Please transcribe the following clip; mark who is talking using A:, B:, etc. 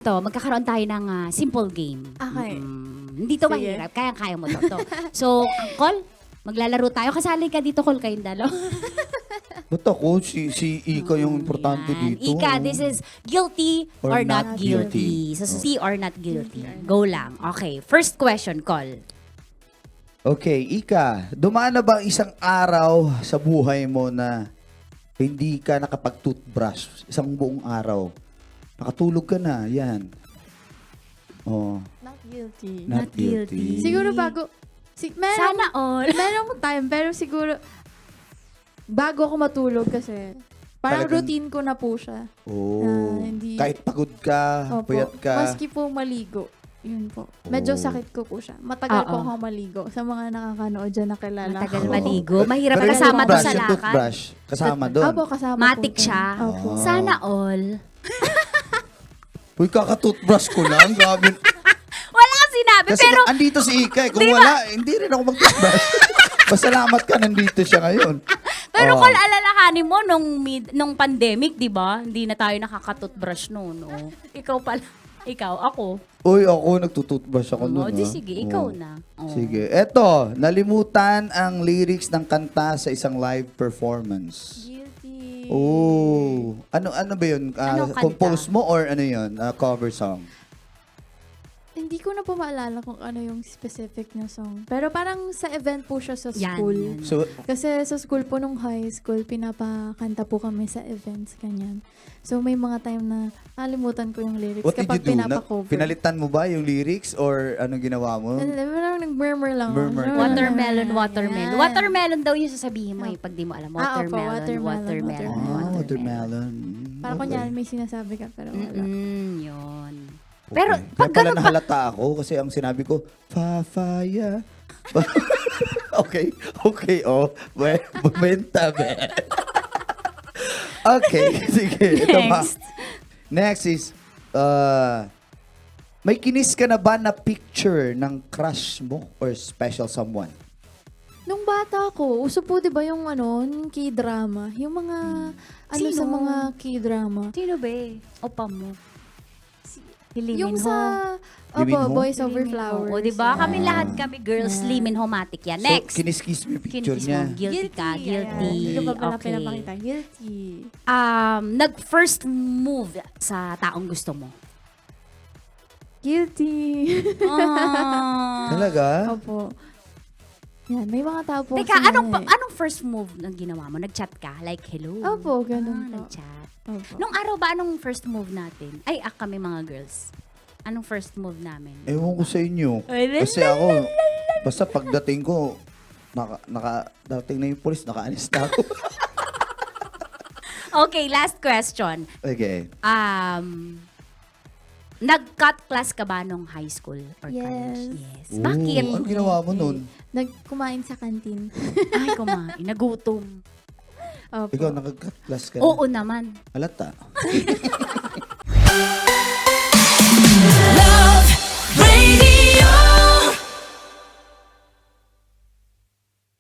A: Magkakaroon tayo ng simple game.
B: Okay.
A: Hindi to
B: Sige.
A: mahirap. Kaya mo to. So, Col, maglalaro tayo. Kasali ka dito, Col, kayong dalawa.
C: Ba't ako? Si Ika yung importante
A: Yan.
C: dito.
A: Ika, this is guilty or,
C: Or
A: not
C: not
A: guilty.
C: guilty.
A: So, see or not guilty. Go lang. Okay. First question, Col.
C: Okay, Ika, dumaan na ba ang isang araw sa buhay mo na hindi ka nakapag-toothbrush? Isang buong araw. Nakatulog ka na, yan. Oh,
B: Not guilty.
A: Not
C: not,
A: guilty.
C: guilty.
B: Siguro bago...
A: Sana all.
B: Meron time, pero siguro bago ako matulog kasi parang
C: Talagang-
B: routine ko na po siya.
C: Oh,
B: hindi-
C: kahit pagod ka,
B: Opo.
C: puyat ka.
B: Maski po maligo. Yun po. Medyo
C: Oh.
B: sakit ko po siya. Matagal po
A: Oo.
B: akong maligo. Sa mga nakakanood dyan na kilala
A: Matagal
B: ko.
A: maligo. Mahirap
C: Pero yung
A: kasama to
C: toothbrush,
A: sa
C: yung
A: lakad.
C: toothbrush, kasama doon.
B: Opo, kasama
A: Matik
B: po.
A: siya.
B: Opo.
C: Oh.
A: Sana all.
C: Uy, kaka-toothbrush ko lang. Grabe.
A: Wala kang sinabi,
C: Kasi
A: pero
C: andito si Ika. Kung
A: Di ba?
C: wala, hindi rin ako mag-toothbrush. Pasalamat ka, nandito siya ngayon.
A: Pero
C: Oh.
A: Col, alalahanin mo nung pandemic, 'di ba? Hindi na tayo nakaka-toothbrush noon, no. Ikaw pala. Ikaw, ako.
C: Uy, ako nagtutoothbrush ako
A: Oh,
C: noon.
A: di sige, ikaw na. Oh.
C: Sige. Eto, nalimutan ang lyrics ng kanta sa isang live performance.
B: Guilty.
C: Oh. Ano ba yun?
A: Anong kanta?
C: Compose mo or ano yun? Cover song?
B: Hindi ko na po maalala kung ano yung specific na song. Pero parang sa event po siya sa
A: Yan,
B: school.
A: yan.
C: So,
B: Kasi sa school po nung high school, pinapakanta po kami sa events, ganyan. So may mga time na nakalimutan ko yung lyrics
C: what did you
B: kapag
C: do?
B: pinapakover.
C: Pinalitan mo ba yung lyrics or anong ginawa mo?
B: Hindi, parang nag-murmur lang. ako.
C: Murmur ka.
A: Watermelon, watermelon.
B: Yan.
A: Watermelon daw yung sasabihin mo eh, pag di mo alam.
B: Ah, opo,
A: Watermelon,
B: watermelon,
A: watermelon,
C: Watermelon.
B: Parang kunyari may sinasabi ka, pero wala.
A: Yun.
C: Okay.
A: Pero
C: Kaya
A: pag
C: pala
A: ganun pa,
C: nahalata ako kasi ang sinabi ko, Fafaya. okay, oh. Bumenta, be. Okay, sige. Ito pa. Next is, may kinis ka na ba na picture ng crush mo or special someone?
B: Nung bata ko, uso po 'di ba yung yung K-drama, yung mga
A: Sino?
B: sa mga K-drama.
A: sino ba eh? Opa mo. Lee
B: Yung
A: Min Ho.
B: sa
C: Lee Min Ho?
B: Boys
A: Lee
B: Over
A: Min Ho.
B: Flowers.
A: O, diba? Kami lahat kami girls,
B: Yeah.
A: Lee Min Ho-matic yan. Next.
C: So, kinis-kiss mo yung picture
A: Kinikis
C: niya.
A: mo. Guilty ka. Guilty.
B: Hindi ko pa pala
A: Okay.
B: pinapakita. Guilty.
A: Nag-first move sa taong gusto mo.
B: Guilty.
A: Ah.
C: Talaga?
B: Opo. Yan, may mga tao po.
A: Teka,
B: kasi
A: anong
B: na
A: anong first move na ginawa mo? Nag-chat ka? Like, hello?
B: Opo, ganun po.
A: Nag-chat.
B: Opo.
A: Nung araw ba, anong first move natin? Ay, kami mga girls. Anong first move namin?
C: Ewan ko sa inyo.
A: Ay,
C: Kasi ako, basta pagdating ko, dating na yung polis, nakaalis na ako.
A: Okay, last question.
C: Okay.
A: Nag-cut class ka ba nung high school or
B: Yes.
A: college? Yes.
C: Ooh,
A: Bakit?
C: ano ginawa mo nun?
B: Nagkumain sa kantin.
A: Ay, kumain. Nagutom.
B: Opo.
C: Ikaw, nakag-class ka na?
A: Oo naman.
C: Halata.